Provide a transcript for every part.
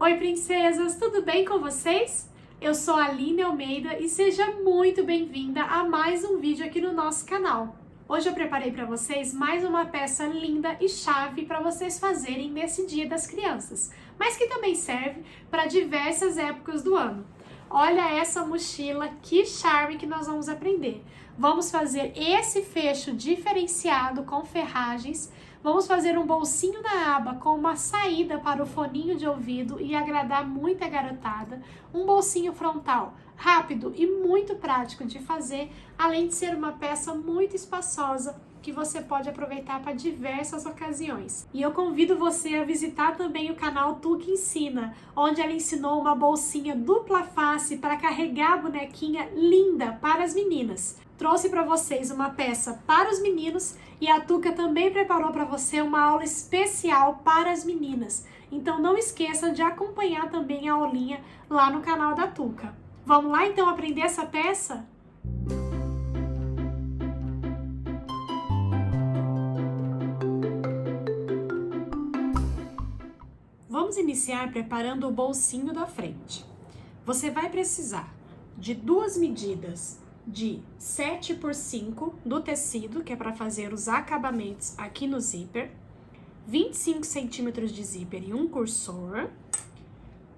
Oi, princesas, tudo bem com vocês? Eu sou a Aline Almeida e seja muito bem-vinda a mais um vídeo aqui no nosso canal. Hoje eu preparei para vocês mais uma peça linda e chave para vocês fazerem nesse Dia das Crianças, mas que também serve para diversas épocas do ano. Olha essa mochila, que charme que nós vamos aprender. Vamos fazer esse fecho diferenciado com ferragens. Vamos fazer um bolsinho na aba com uma saída para o foninho de ouvido e agradar muita garotada. Um bolsinho frontal rápido e muito prático de fazer, além de ser uma peça muito espaçosa que você pode aproveitar para diversas ocasiões. E eu convido você a visitar também o canal Tuca Ensina, onde ela ensinou uma bolsinha dupla face para carregar a bonequinha linda para as meninas. Trouxe para vocês uma peça para os meninos e a Tuca também preparou para você uma aula especial para as meninas. Então não esqueça de acompanhar também a aulinha lá no canal da Tuca. Vamos lá então aprender essa peça? Vamos iniciar preparando o bolsinho da frente. Você vai precisar de duas medidas de 7 por 5 do tecido, que é para fazer os acabamentos aqui no zíper, 25 centímetros de zíper e um cursor,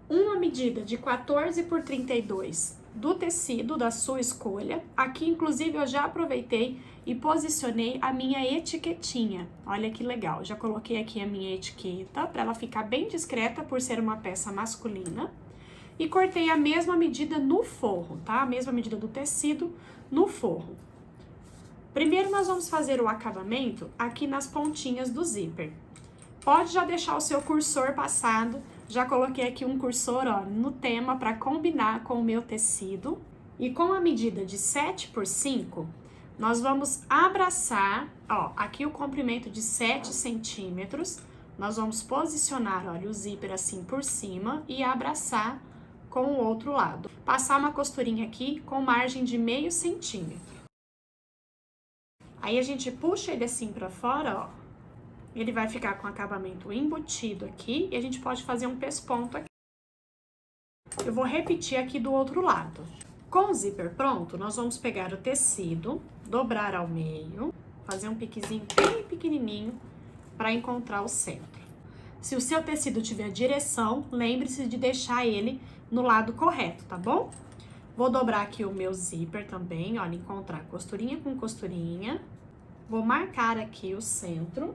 uma medida de 14 por 32 do tecido da sua escolha. Aqui, inclusive, eu já aproveitei e posicionei a minha etiquetinha. Olha que legal, já coloquei aqui a minha etiqueta para ela ficar bem discreta por ser uma peça masculina. E cortei a mesma medida no forro, tá? A mesma medida do tecido no forro. Primeiro nós vamos fazer o acabamento aqui nas pontinhas do zíper. Pode já deixar o seu cursor passado. Já coloquei aqui um cursor, ó, no tema para combinar com o meu tecido. E com a medida de 7 por 5, nós vamos abraçar, ó, aqui o comprimento de 7 centímetros. Nós vamos posicionar, olha, o zíper assim por cima e abraçar com o outro lado. Passar uma costurinha aqui com margem de meio centímetro. Aí a gente puxa ele assim pra fora, ó. Ele vai ficar com acabamento embutido aqui e a gente pode fazer um pesponto aqui. Eu vou repetir aqui do outro lado. Com o zíper pronto, nós vamos pegar o tecido, dobrar ao meio, fazer um piquezinho bem pequenininho para encontrar o centro. Se o seu tecido tiver direção, lembre-se de deixar ele no lado correto, tá bom? Vou dobrar aqui o meu zíper também, olha, encontrar costurinha com costurinha. Vou marcar aqui o centro.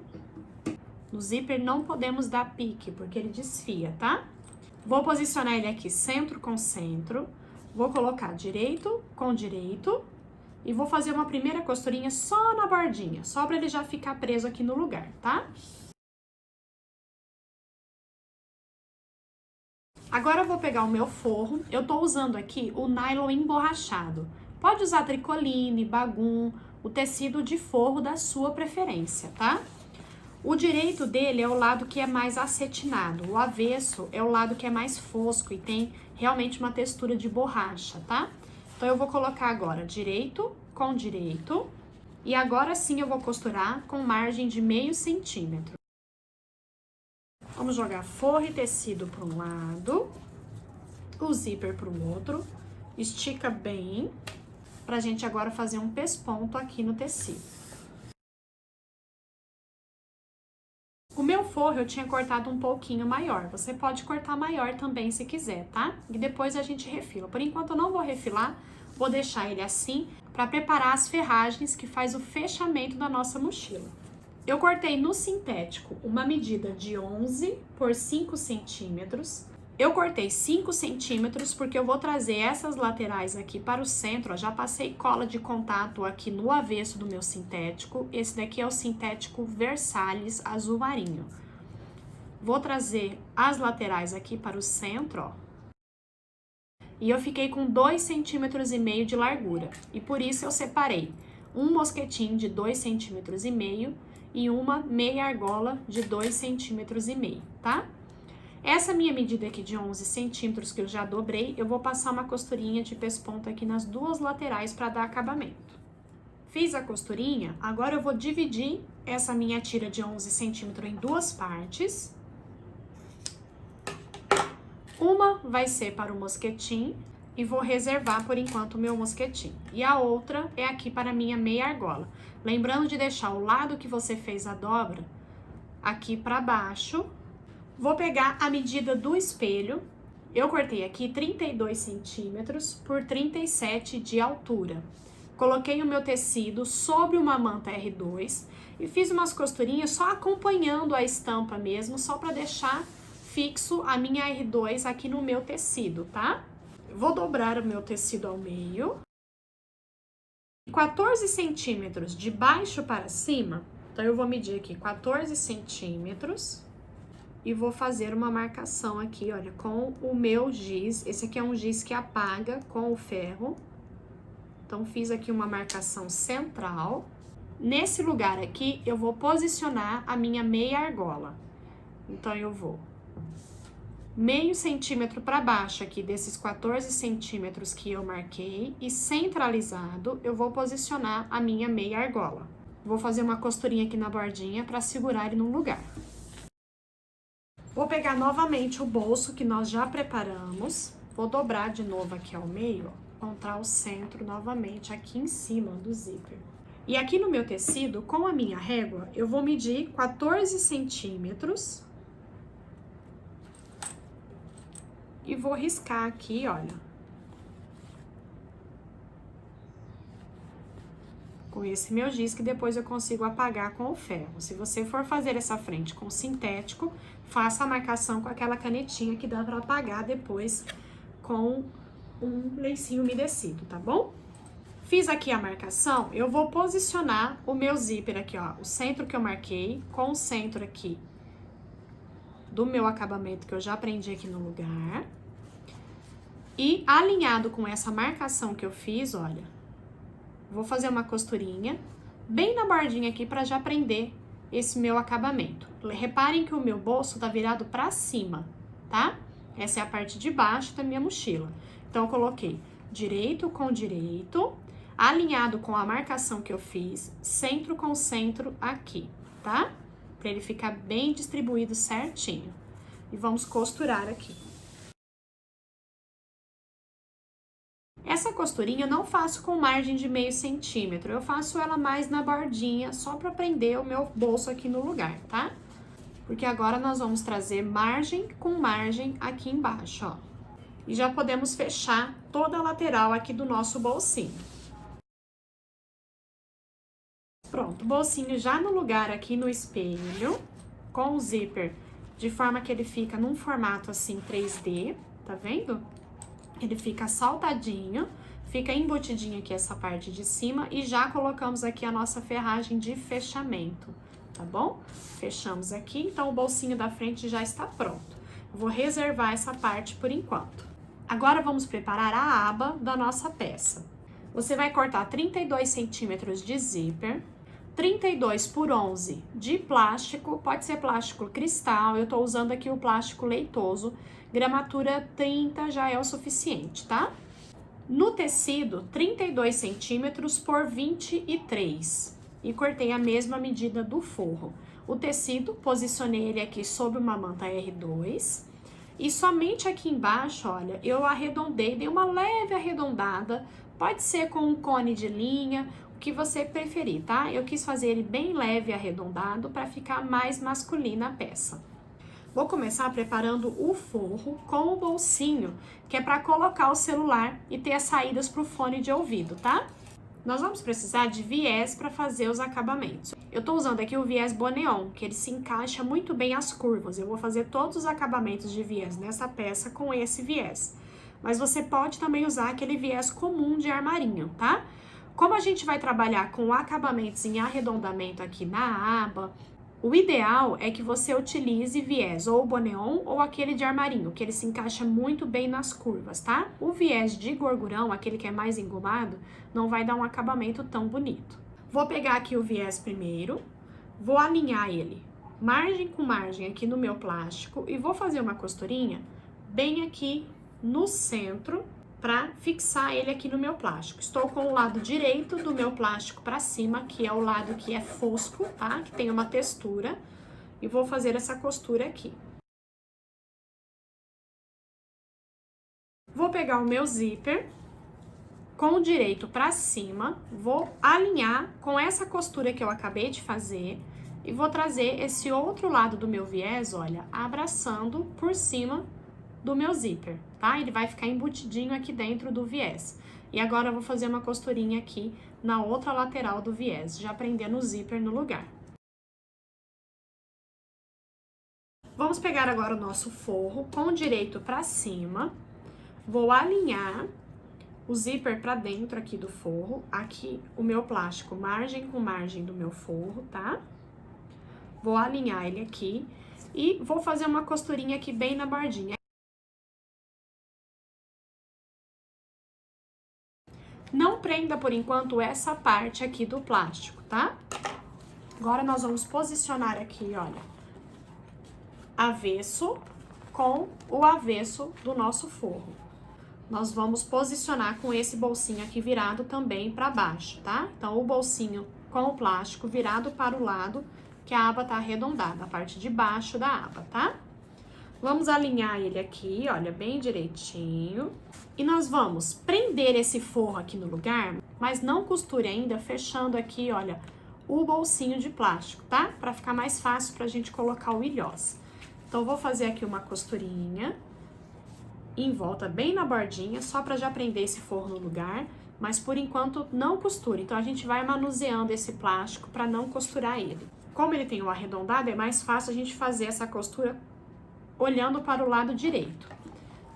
No zíper não podemos dar pique, porque ele desfia, tá? Vou posicionar ele aqui centro com centro. Vou colocar direito com direito. E vou fazer uma primeira costurinha só na bordinha, só para ele já ficar preso aqui no lugar, tá? Agora eu vou pegar o meu forro, eu tô usando aqui o nylon emborrachado. Pode usar tricoline, bagum, o tecido de forro da sua preferência, tá? O direito dele é o lado que é mais acetinado, o avesso é o lado que é mais fosco e tem realmente uma textura de borracha, tá? Então eu vou colocar agora direito com direito e agora sim eu vou costurar com margem de meio centímetro. Vamos jogar forro e tecido para um lado, o zíper para o outro, estica bem, pra gente agora fazer um pesponto aqui no tecido. O meu forro eu tinha cortado um pouquinho maior, você pode cortar maior também se quiser, tá? E depois a gente refila. Por enquanto eu não vou refilar, vou deixar ele assim para preparar as ferragens que faz o fechamento da nossa mochila. Eu cortei no sintético uma medida de 11 por 5 centímetros. Eu cortei 5 centímetros porque eu vou trazer essas laterais aqui para o centro. Ó, já passei cola de contato aqui no avesso do meu sintético. Esse daqui é o sintético Versalhes azul marinho. Vou trazer as laterais aqui para o centro, ó. E eu fiquei com 2,5 centímetros de largura. E por isso eu separei um mosquetinho de 2,5 centímetros e uma meia argola de 2,5 centímetros, tá? Essa minha medida aqui de 11 centímetros que eu já dobrei, eu vou passar uma costurinha de pesponto aqui nas duas laterais para dar acabamento. Fiz a costurinha, agora eu vou dividir essa minha tira de 11 centímetros em duas partes. Uma vai ser para o mosquetim e vou reservar por enquanto o meu mosquetim. E a outra é aqui para a minha meia argola. Lembrando de deixar o lado que você fez a dobra aqui para baixo. Vou pegar a medida do espelho. Eu cortei aqui 32 centímetros por 37 de altura. Coloquei o meu tecido sobre uma manta R2 e fiz umas costurinhas só acompanhando a estampa mesmo, só para deixar fixo a minha R2 aqui no meu tecido, tá? Vou dobrar o meu tecido ao meio. 14 centímetros de baixo para cima, então eu vou medir aqui 14 centímetros e vou fazer uma marcação aqui, olha, com o meu giz. Esse aqui é um giz que apaga com o ferro. Então, fiz aqui uma marcação central. Nesse lugar aqui, eu vou posicionar a minha meia argola. Então, eu vou meio centímetro para baixo aqui desses 14 centímetros que eu marquei e centralizado eu vou posicionar a minha meia argola. Vou fazer uma costurinha aqui na bordinha para segurar ele num lugar. Vou pegar novamente o bolso que nós já preparamos, vou dobrar de novo aqui ao meio, ó, encontrar o centro novamente aqui em cima do zíper. E aqui no meu tecido, com a minha régua, eu vou medir 14 centímetros e vou riscar aqui, olha, com esse meu giz, que depois eu consigo apagar com o ferro. Se você for fazer essa frente com sintético, faça a marcação com aquela canetinha que dá para apagar depois com um lencinho umedecido, tá bom? Fiz aqui a marcação, eu vou posicionar o meu zíper aqui, ó, o centro que eu marquei com o centro aqui do meu acabamento que eu já prendi aqui no lugar. E alinhado com essa marcação que eu fiz, olha, vou fazer uma costurinha bem na bordinha aqui para já prender esse meu acabamento. Reparem que o meu bolso tá virado para cima, tá? Essa é a parte de baixo da minha mochila. Então, eu coloquei direito com direito, alinhado com a marcação que eu fiz, centro com centro aqui, tá? Para ele ficar bem distribuído certinho. E vamos costurar aqui. Essa costurinha eu não faço com margem de meio centímetro, eu faço ela mais na bordinha, só para prender o meu bolso aqui no lugar, tá? Porque agora nós vamos trazer margem com margem aqui embaixo, ó. E já podemos fechar toda a lateral aqui do nosso bolsinho. Pronto, o bolsinho já no lugar aqui no espelho, com o zíper, de forma que ele fica num formato assim 3D, tá vendo? Ele fica saltadinho, fica embutidinho aqui essa parte de cima e já colocamos aqui a nossa ferragem de fechamento, tá bom? Fechamos aqui, então o bolsinho da frente já está pronto. Vou reservar essa parte por enquanto. Agora vamos preparar a aba da nossa peça. Você vai cortar 32 centímetros de zíper, 32 por 11 de plástico, pode ser plástico cristal, eu tô usando aqui o plástico leitoso, gramatura 30 já é o suficiente, tá? No tecido, 32 centímetros por 23 e cortei a mesma medida do forro. O tecido, posicionei ele aqui sobre uma manta R2 e somente aqui embaixo, olha, eu arredondei, dei uma leve arredondada, pode ser com um cone de linha, que você preferir, tá? Eu quis fazer ele bem leve e arredondado para ficar mais masculina a peça. Vou começar preparando o forro com o bolsinho, que é para colocar o celular e ter as saídas para o fone de ouvido, tá? Nós vamos precisar de viés para fazer os acabamentos. Eu tô usando aqui o viés Boneon, que ele se encaixa muito bem às curvas. Eu vou fazer todos os acabamentos de viés nessa peça com esse viés. Mas você pode também usar aquele viés comum de armarinho, tá? Como a gente vai trabalhar com acabamentos em arredondamento aqui na aba, o ideal é que você utilize viés ou Boneon ou aquele de armarinho, que ele se encaixa muito bem nas curvas, tá? O viés de gorgurão, aquele que é mais engomado, não vai dar um acabamento tão bonito. Vou pegar aqui o viés primeiro, vou alinhar ele margem com margem aqui no meu plástico e vou fazer uma costurinha bem aqui no centro, para fixar ele aqui no meu plástico. Estou com o lado direito do meu plástico para cima, que é o lado que é fosco, tá? Que tem uma textura. E vou fazer essa costura aqui. Vou pegar o meu zíper com o direito pra cima, vou alinhar com essa costura que eu acabei de fazer e vou trazer esse outro lado do meu viés, olha, abraçando por cima do meu zíper, tá? Ele vai ficar embutidinho aqui dentro do viés. E agora eu vou fazer uma costurinha aqui na outra lateral do viés, já prendendo o zíper no lugar. Vamos pegar agora o nosso forro com o direito pra cima, vou alinhar o zíper pra dentro aqui do forro, aqui o meu plástico margem com margem do meu forro, tá? Vou alinhar ele aqui e vou fazer uma costurinha aqui bem na bordinha. Não prenda por enquanto essa parte aqui do plástico, tá? Agora nós vamos posicionar aqui, olha, avesso com o avesso do nosso forro. Nós vamos posicionar com esse bolsinho aqui virado também para baixo, tá? Então, o bolsinho com o plástico virado para o lado que a aba tá arredondada, a parte de baixo da aba, tá? Vamos alinhar ele aqui, olha, bem direitinho. E nós vamos prender esse forro aqui no lugar, mas não costure ainda, fechando aqui, olha, o bolsinho de plástico, tá? Pra ficar mais fácil pra gente colocar o ilhós. Então, vou fazer aqui uma costurinha em volta, bem na bordinha, só pra já prender esse forro no lugar, mas por enquanto não costure. Então, a gente vai manuseando esse plástico pra não costurar ele. Como ele tem o arredondado, é mais fácil a gente fazer essa costura olhando para o lado direito.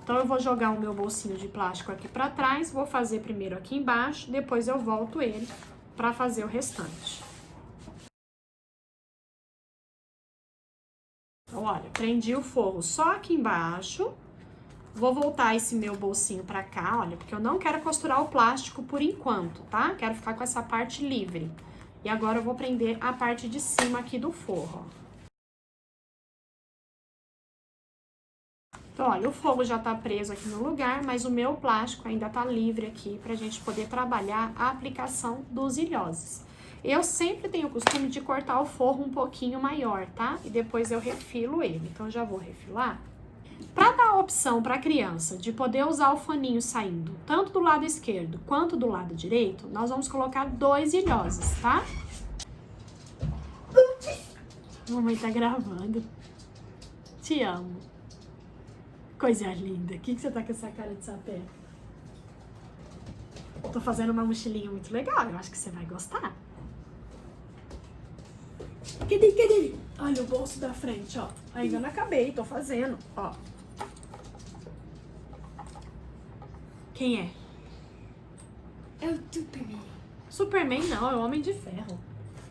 Então, eu vou jogar o meu bolsinho de plástico aqui pra trás, vou fazer primeiro aqui embaixo, depois eu volto ele pra fazer o restante. Então, olha, prendi o forro só aqui embaixo. Vou voltar esse meu bolsinho pra cá, olha, porque eu não quero costurar o plástico por enquanto, tá? Quero ficar com essa parte livre. E agora eu vou prender a parte de cima aqui do forro, ó. Então, olha, o fogo já tá preso aqui no lugar, mas o meu plástico ainda tá livre aqui pra gente poder trabalhar a aplicação dos ilhoses. Eu sempre tenho o costume de cortar o forro um pouquinho maior, tá? E depois eu refilo ele. Então, eu já vou refilar. Para dar a opção para a criança de poder usar o faninho saindo tanto do lado esquerdo quanto do lado direito, nós vamos colocar 2 ilhoses, tá? Mamãe tá gravando. Te amo. Coisa linda. O que você tá com essa cara de sapé? Tô fazendo uma mochilinha muito legal. Eu acho que você vai gostar. Cadê? Olha o bolso da frente, ó. Ainda não acabei, tô fazendo, ó. Quem é? É o Superman. Superman não, é o Homem de Ferro.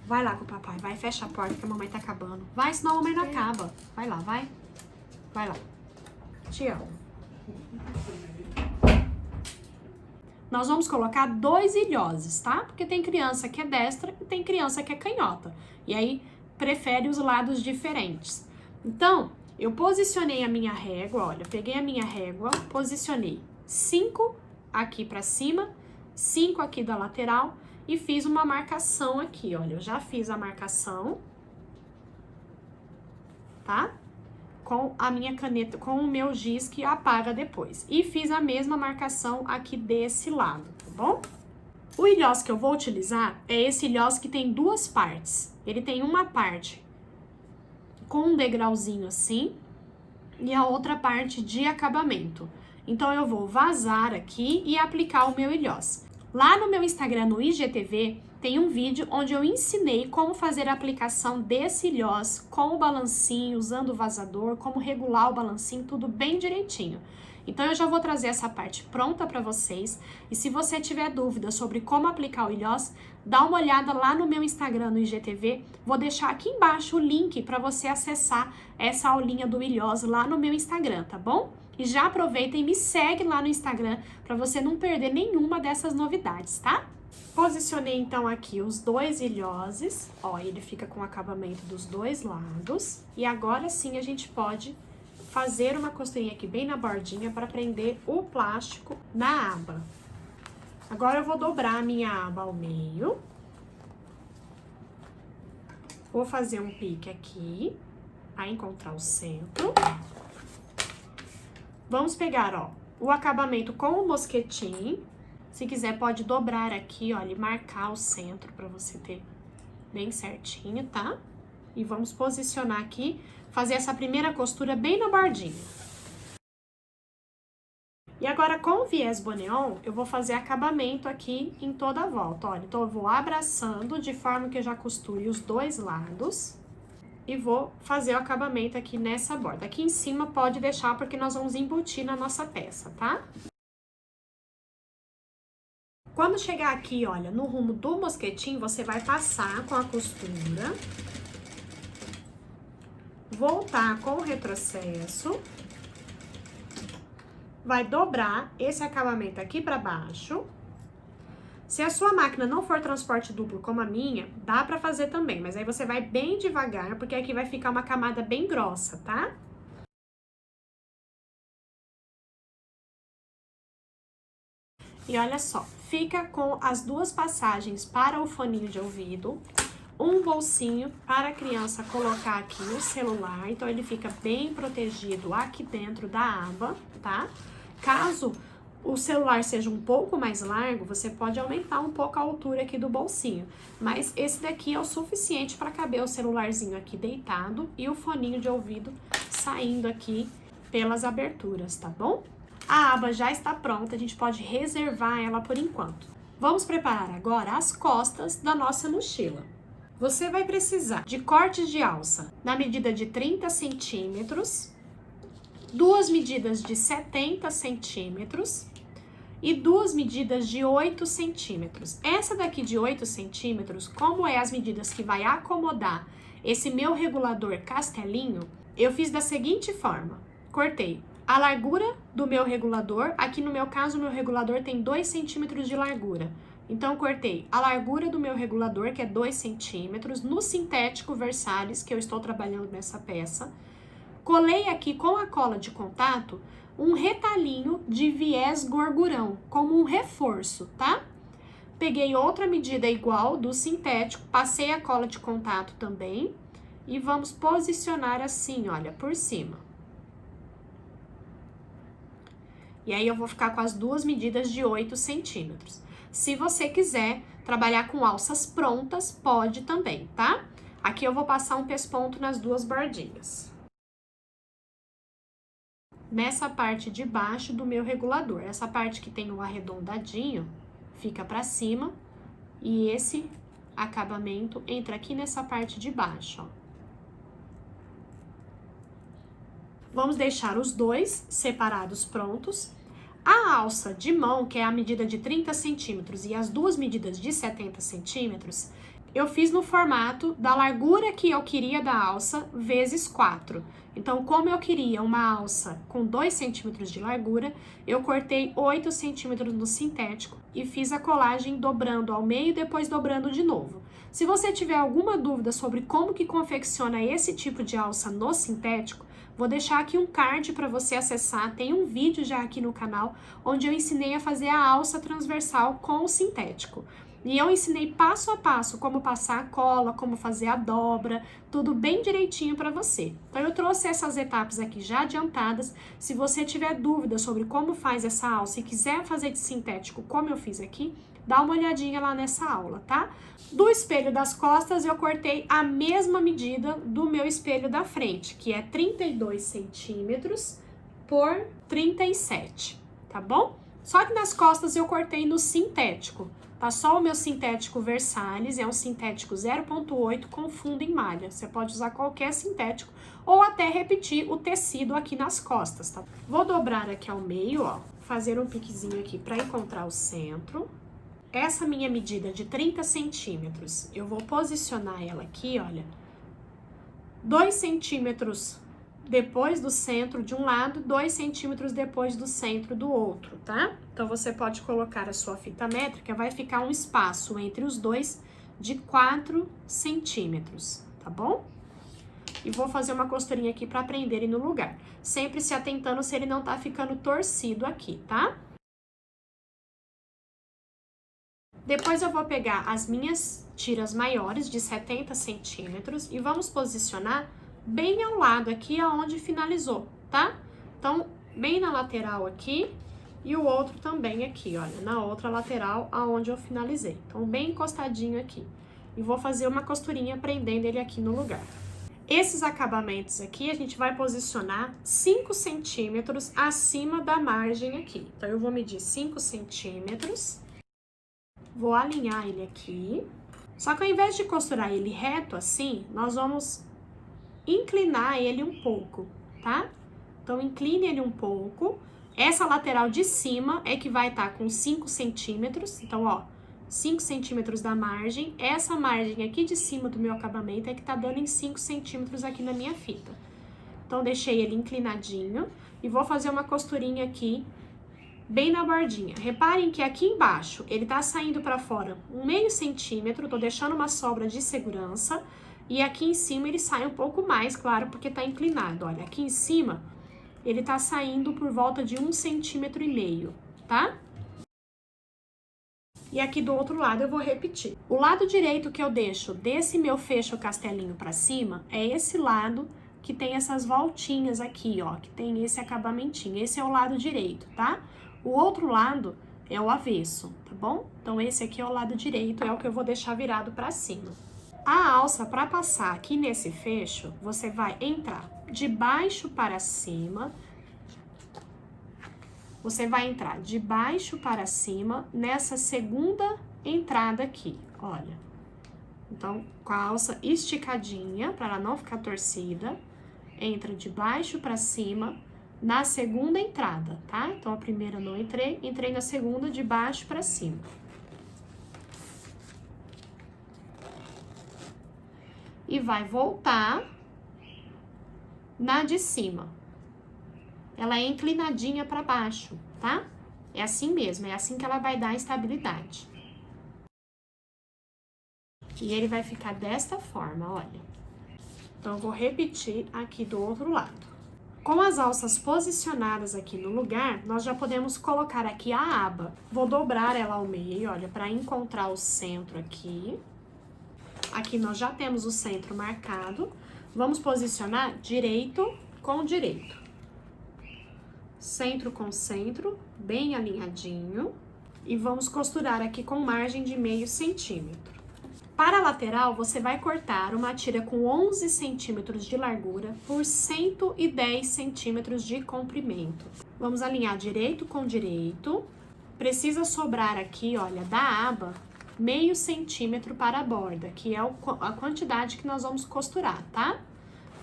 Vai lá com o papai, vai, fecha a porta que a mamãe tá acabando. Vai, senão a mamãe não acaba. Vai lá, vai. Vai lá. Te amo. Nós vamos colocar 2 ilhoses, tá? Porque tem criança que é destra e tem criança que é canhota. E aí, prefere os lados diferentes. Então, eu posicionei a minha régua, olha, peguei a minha régua, posicionei 5 aqui pra cima, 5 aqui da lateral e fiz uma marcação aqui, olha, eu já fiz a marcação, tá? Com a minha caneta, com o meu giz que apaga depois. E fiz a mesma marcação aqui desse lado, tá bom? O ilhós que eu vou utilizar é esse ilhós que tem 2 partes. Ele tem uma parte com um degrauzinho assim e a outra parte de acabamento. Então, eu vou vazar aqui e aplicar o meu ilhós. Lá no meu Instagram, no IGTV, tem um vídeo onde eu ensinei como fazer a aplicação desse ilhós com o balancinho, usando o vazador, como regular o balancinho, tudo bem direitinho. Então, eu já vou trazer essa parte pronta para vocês. E se você tiver dúvida sobre como aplicar o ilhós, dá uma olhada lá no meu Instagram, no IGTV. Vou deixar aqui embaixo o link para você acessar essa aulinha do ilhós lá no meu Instagram, tá bom? E já aproveita e me segue lá no Instagram para você não perder nenhuma dessas novidades, tá? Posicionei então aqui os 2 ilhoses, ó, ele fica com o acabamento dos 2 lados. E agora sim a gente pode fazer uma costurinha aqui bem na bordinha para prender o plástico na aba. Agora eu vou dobrar a minha aba ao meio. Vou fazer um pique aqui, a encontrar o centro. Vamos pegar, ó, o acabamento com o mosquetim. Se quiser, pode dobrar aqui, olha, e marcar o centro pra você ter bem certinho, tá? E vamos posicionar aqui, fazer essa primeira costura bem na bordinha. E agora, com o viés boneon, eu vou fazer acabamento aqui em toda a volta, olha. Então, eu vou abraçando de forma que eu já costure os dois lados. E vou fazer o acabamento aqui nessa borda. Aqui em cima pode deixar, porque nós vamos embutir na nossa peça, tá? Quando chegar aqui, olha, no rumo do mosquetim, você vai passar com a costura. Voltar com o retrocesso. Vai dobrar esse acabamento aqui pra baixo. Se a sua máquina não for transporte duplo como a minha, dá pra fazer também, mas aí você vai bem devagar, porque aqui vai ficar uma camada bem grossa, tá? E olha só, fica com as duas passagens para o foninho de ouvido, um bolsinho para a criança colocar aqui o celular, então ele fica bem protegido aqui dentro da aba, tá? Caso o celular seja um pouco mais largo, você pode aumentar um pouco a altura aqui do bolsinho, mas esse daqui é o suficiente para caber o celularzinho aqui deitado e o foninho de ouvido saindo aqui pelas aberturas, tá bom? A aba já está pronta, a gente pode reservar ela por enquanto. Vamos preparar agora as costas da nossa mochila. Você vai precisar de cortes de alça na medida de 30 centímetros, duas medidas de 70 centímetros e duas medidas de 8 centímetros. Essa daqui de 8 centímetros, como é as medidas que vai acomodar esse meu regulador castelinho, eu fiz da seguinte forma. Cortei a largura do meu regulador, aqui no meu caso, o meu regulador tem 2 centímetros de largura. Então, cortei a largura do meu regulador, que é 2 centímetros, no sintético Versalhes, que eu estou trabalhando nessa peça. Colei aqui com a cola de contato um retalhinho de viés gorgurão, como um reforço, tá? Peguei outra medida igual do sintético, passei a cola de contato também e vamos posicionar assim, olha, por cima. E aí eu vou ficar com as duas medidas de 8 centímetros. Se você quiser trabalhar com alças prontas, pode também, tá? Aqui eu vou passar um pesponto nas duas bordinhas. Nessa parte de baixo do meu regulador, essa parte que tem o arredondadinho, fica pra cima. E esse acabamento entra aqui nessa parte de baixo, ó. Vamos deixar os dois separados prontos. A alça de mão, que é a medida de 30 centímetros, e as duas medidas de 70 centímetros, eu fiz no formato da largura que eu queria da alça vezes 4. Então, como eu queria uma alça com 2 centímetros de largura, eu cortei 8 centímetros no sintético e fiz a colagem dobrando ao meio e depois dobrando de novo. Se você tiver alguma dúvida sobre como que confecciona esse tipo de alça no sintético, vou deixar aqui um card para você acessar, tem um vídeo já aqui no canal, onde eu ensinei a fazer a alça transversal com o sintético. E eu ensinei passo a passo como passar a cola, como fazer a dobra, tudo bem direitinho para você. Então eu trouxe essas etapas aqui já adiantadas. Se você tiver dúvida sobre como faz essa alça e quiser fazer de sintético como eu fiz aqui, dá uma olhadinha lá nessa aula, tá? Do espelho das costas, eu cortei a mesma medida do meu espelho da frente, que é 32 centímetros por 37, tá bom? Só que nas costas eu cortei no sintético, tá? Só o meu sintético Versalhes, é um sintético 0,8 com fundo em malha. Você pode usar qualquer sintético ou até repetir o tecido aqui nas costas, tá? Vou dobrar aqui ao meio, ó, fazer um piquezinho aqui para encontrar o centro. Essa minha medida de 30 centímetros, eu vou posicionar ela aqui, olha, 2 centímetros depois do centro de um lado, 2 centímetros depois do centro do outro, tá? Então, você pode colocar a sua fita métrica, vai ficar um espaço entre os dois de 4 centímetros, tá bom? E vou fazer uma costurinha aqui pra prender ele no lugar, sempre se atentando se ele não tá ficando torcido aqui, tá? Depois eu vou pegar as minhas tiras maiores de 70 centímetros e vamos posicionar bem ao lado aqui aonde finalizou, tá? Então, bem na lateral aqui e o outro também aqui, olha, na outra lateral aonde eu finalizei. Então, bem encostadinho aqui. E vou fazer uma costurinha prendendo ele aqui no lugar. Esses acabamentos aqui, a gente vai posicionar 5 centímetros acima da margem aqui. Então, eu vou medir 5 centímetros, vou alinhar ele aqui. Só que ao invés de costurar ele reto assim, nós vamos inclinar ele um pouco, tá? Então, incline ele um pouco. Essa lateral de cima é que vai estar com 5 centímetros. Então, ó, 5 centímetros da margem. Essa margem aqui de cima do meu acabamento é que tá dando em 5 centímetros aqui na minha fita. Então, deixei ele inclinadinho e vou fazer uma costurinha aqui, bem na bordinha. Reparem que aqui embaixo, ele tá saindo pra fora 1/2 centímetro, tô deixando uma sobra de segurança. E aqui em cima ele sai um pouco mais, claro, porque tá inclinado. Olha, aqui em cima ele tá saindo por volta de 1,5 centímetros, tá? E aqui do outro lado eu vou repetir. O lado direito que eu deixo desse meu fecho castelinho pra cima é esse lado que tem essas voltinhas aqui, ó, que tem esse acabamentinho. Esse é o lado direito, tá? O outro lado é o avesso, tá bom? Então, esse aqui é o lado direito, é o que eu vou deixar virado pra cima. A alça, para passar aqui nesse fecho, você vai entrar de baixo para cima. Você vai entrar de baixo para cima nessa segunda entrada aqui, olha. Então, com a alça esticadinha, para ela não ficar torcida, entra de baixo para cima na segunda entrada, tá? Então, a primeira não entrei, entrei na segunda de baixo para cima. E vai voltar na de cima. Ela é inclinadinha para baixo, tá? É assim mesmo, é assim que ela vai dar estabilidade. E ele vai ficar desta forma, olha. Então, eu vou repetir aqui do outro lado. Com as alças posicionadas aqui no lugar, nós já podemos colocar aqui a aba. Vou dobrar ela ao meio, olha, para encontrar o centro aqui. Aqui nós já temos o centro marcado. Vamos posicionar direito com direito. Centro com centro, bem alinhadinho. E vamos costurar aqui com margem de 0,5 centímetro. Para a lateral, você vai cortar uma tira com 11 centímetros de largura por 110 centímetros de comprimento. Vamos alinhar direito com direito. Precisa sobrar aqui, olha, da aba, 0,5 centímetro para a borda, que é a quantidade que nós vamos costurar, tá?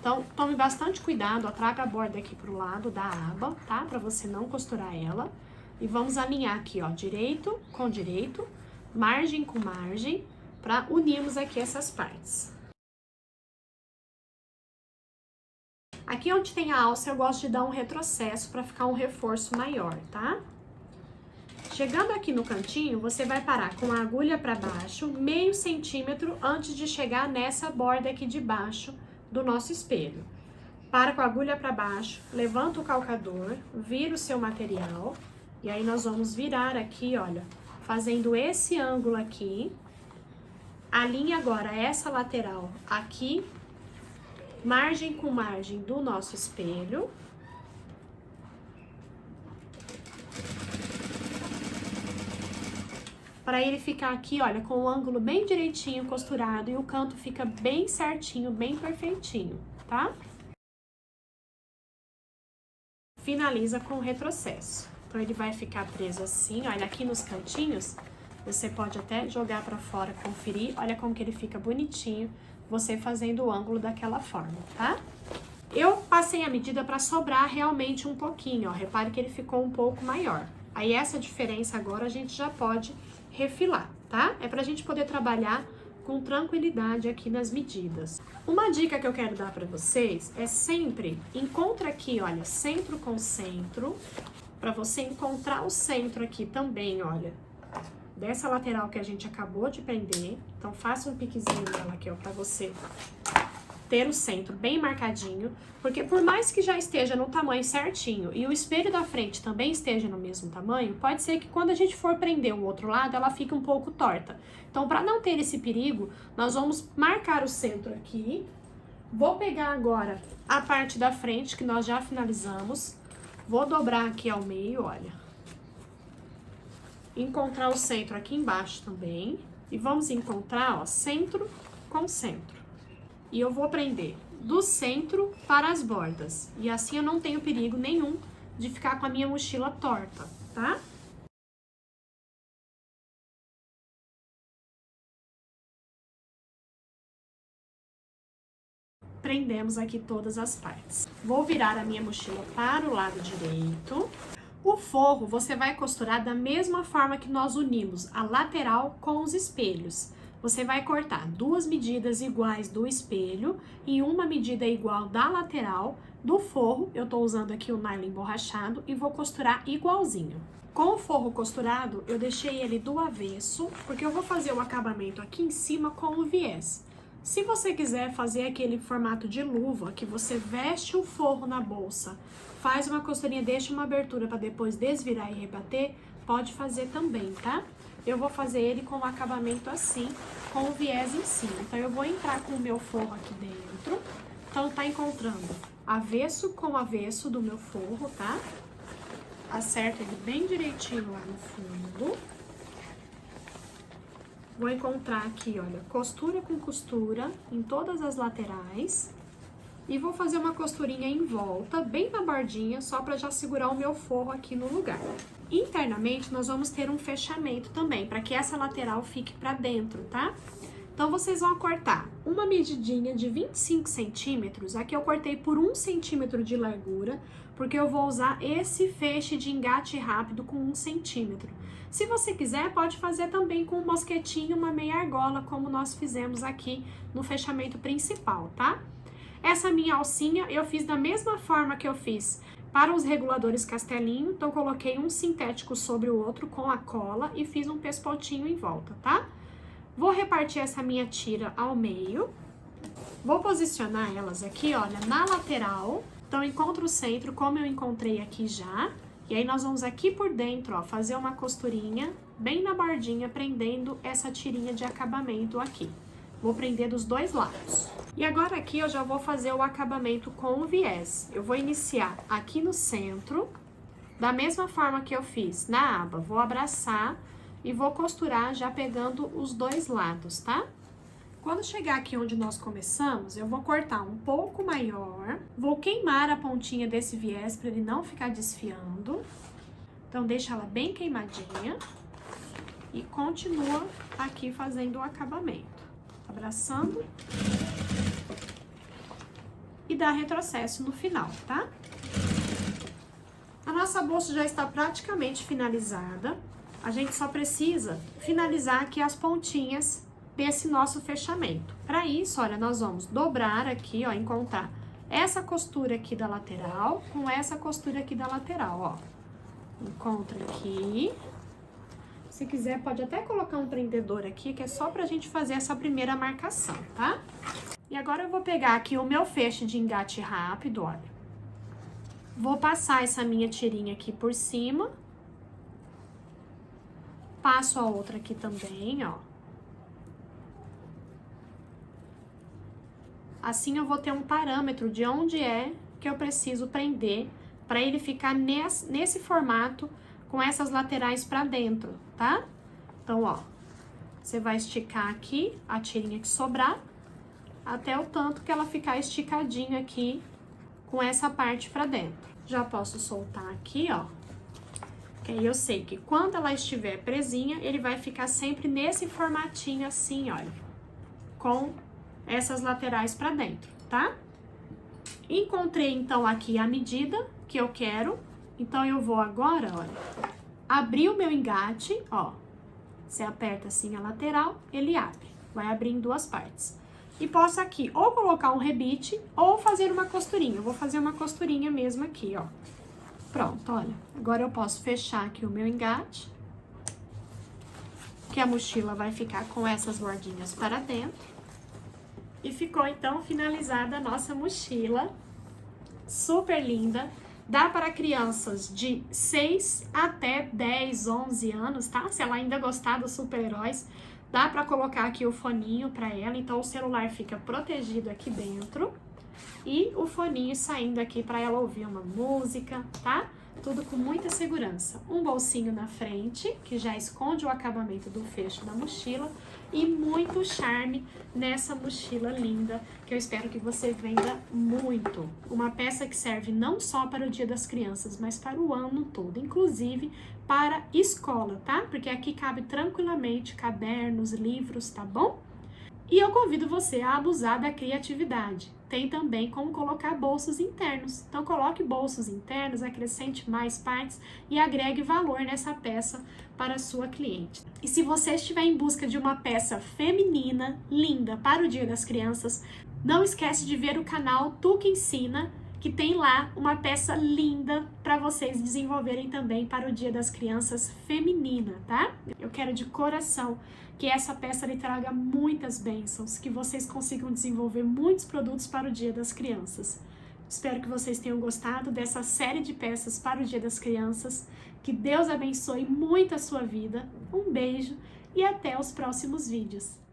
Então, tome bastante cuidado, ó, traga a borda aqui pro lado da aba, tá? Pra você não costurar ela. E vamos alinhar aqui, ó, direito com direito, margem com margem, para unirmos aqui essas partes. Aqui onde tem a alça, eu gosto de dar um retrocesso para ficar um reforço maior, tá? Chegando aqui no cantinho, você vai parar com a agulha para baixo, 0,5 centímetro antes de chegar nessa borda aqui de baixo do nosso espelho. Para com a agulha para baixo, levanta o calcador, vira o seu material, e aí nós vamos virar aqui, olha, fazendo esse ângulo aqui. Alinhe agora essa lateral aqui, margem com margem do nosso espelho. Para ele ficar aqui, olha, com o ângulo bem direitinho, costurado, e o canto fica bem certinho, bem perfeitinho, tá? Finaliza com o retrocesso. Então, ele vai ficar preso assim, olha, aqui nos cantinhos. Você pode até jogar para fora, conferir. Olha como que ele fica bonitinho, você fazendo o ângulo daquela forma, tá? Eu passei a medida para sobrar realmente um pouquinho, ó. Repare que ele ficou um pouco maior. Aí, essa diferença agora a gente já pode refilar, tá? É pra gente poder trabalhar com tranquilidade aqui nas medidas. Uma dica que eu quero dar pra vocês é sempre encontra aqui, olha, centro com centro, pra você encontrar o centro aqui também, olha, dessa lateral que a gente acabou de prender. Então, faça um piquezinho nela aqui, ó, pra você ter o centro bem marcadinho, porque por mais que já esteja no tamanho certinho e o espelho da frente também esteja no mesmo tamanho, pode ser que quando a gente for prender o outro lado, ela fique um pouco torta. Então, para não ter esse perigo, nós vamos marcar o centro aqui. Vou pegar agora a parte da frente que nós já finalizamos, Vou dobrar aqui ao meio, olha. Encontrar o centro aqui embaixo também. E vamos encontrar, ó, centro com centro. E eu vou prender do centro para as bordas. E assim eu não tenho perigo nenhum de ficar com a minha mochila torta, tá? Prendemos aqui todas as partes. Vou virar a minha mochila para o lado direito. O forro você vai costurar da mesma forma que nós unimos a lateral com os espelhos. Você vai cortar 2 medidas iguais do espelho e uma medida igual da lateral do forro. Eu tô usando aqui o nylon emborrachado e vou costurar igualzinho. Com o forro costurado, eu deixei ele do avesso, porque eu vou fazer o acabamento aqui em cima com o viés. Se você quiser fazer aquele formato de luva, que você veste o forro na bolsa, faz uma costurinha, deixa uma abertura para depois desvirar e rebater, pode fazer também, tá? Eu vou fazer ele com o acabamento assim, com o viés em cima. Então, eu vou entrar com o meu forro aqui dentro. Então, tá encontrando avesso com avesso do meu forro, tá? Acerto ele bem direitinho lá no fundo. Vou encontrar aqui, olha, costura com costura em todas as laterais. E vou fazer uma costurinha em volta, bem na bordinha, só para já segurar o meu forro aqui no lugar. Internamente, nós vamos ter um fechamento também, para que essa lateral fique para dentro, tá? Então, vocês vão cortar uma medidinha de 25 centímetros. Aqui eu cortei por 1 centímetro de largura, porque eu vou usar esse feixe de engate rápido com 1 centímetro. Se você quiser, pode fazer também com um mosquetinho, uma meia argola, como nós fizemos aqui no fechamento principal, tá? Essa minha alcinha eu fiz da mesma forma que eu fiz para os reguladores castelinho. Então, coloquei um sintético sobre o outro com a cola e fiz um pespotinho em volta, tá? Vou repartir essa minha tira ao meio. Vou posicionar elas aqui, olha, na lateral. Então, encontro o centro, como eu encontrei aqui já. E aí, nós vamos aqui por dentro, ó, fazer uma costurinha bem na bordinha, prendendo essa tirinha de acabamento aqui. Vou prender dos dois lados. E agora aqui eu já vou fazer o acabamento com o viés. Eu vou iniciar aqui no centro, da mesma forma que eu fiz na aba. Vou abraçar e vou costurar já pegando os dois lados, tá? Quando chegar aqui onde nós começamos, eu vou cortar um pouco maior. Vou queimar a pontinha desse viés para ele não ficar desfiando. Então, deixa ela bem queimadinha. E continua aqui fazendo o acabamento. Abraçando e dá retrocesso no final, tá? A nossa bolsa já está praticamente finalizada. A gente só precisa finalizar aqui as pontinhas desse nosso fechamento. Para isso, olha, nós vamos dobrar aqui, ó, encontrar essa costura aqui da lateral com essa costura aqui da lateral, ó. Encontra aqui. Se quiser, pode até colocar um prendedor aqui, que é só pra gente fazer essa primeira marcação, tá? E agora eu vou pegar aqui o meu feixe de engate rápido, olha. Vou passar essa minha tirinha aqui por cima. Passo a outra aqui também, ó. Assim eu vou ter um parâmetro de onde é que eu preciso prender pra ele ficar nesse formato com essas laterais pra dentro, tá? Então, ó, você vai esticar aqui a tirinha que sobrar, até o tanto que ela ficar esticadinha aqui com essa parte pra dentro. Já posso soltar aqui, ó, que aí eu sei que quando ela estiver presinha, ele vai ficar sempre nesse formatinho assim, olha, com essas laterais pra dentro, tá? Encontrei, então, aqui a medida que eu quero. Então, eu vou agora, olha, abrir o meu engate, ó. Você aperta assim a lateral, ele abre. Vai abrir em duas partes. E posso aqui ou colocar um rebite ou fazer uma costurinha. Eu vou fazer uma costurinha mesmo aqui, ó. Pronto, olha. Agora eu posso fechar aqui o meu engate. Que a mochila vai ficar com essas bordinhas para dentro. E ficou, então, finalizada a nossa mochila. Super linda. Dá para crianças de 6 até 10, 11 anos, tá? Se ela ainda gostar dos super-heróis, dá para colocar aqui o foninho para ela, então o celular fica protegido aqui dentro. e o foninho saindo aqui para ela ouvir uma música, tá? Tudo com muita segurança. Um bolsinho na frente, que já esconde o acabamento do fecho da mochila, e muito charme nessa mochila linda, que eu espero que você venda muito. Uma peça que serve não só para o Dia das Crianças, mas para o ano todo, inclusive para escola, tá? Porque aqui cabe tranquilamente cadernos, livros, tá bom? E eu convido você a abusar da criatividade. Tem também como colocar bolsos internos. Então coloque bolsos internos, acrescente mais partes e agregue valor nessa peça para a sua cliente. E se você estiver em busca de uma peça feminina, linda, para o Dia das Crianças, não esquece de ver o canal Tu Que Ensina, que tem lá uma peça linda para vocês desenvolverem também para o Dia das Crianças feminina, tá? Eu quero de coração que essa peça lhe traga muitas bênçãos, que vocês consigam desenvolver muitos produtos para o Dia das Crianças. Espero que vocês tenham gostado dessa série de peças para o Dia das Crianças. Que Deus abençoe muito a sua vida. Um beijo e até os próximos vídeos.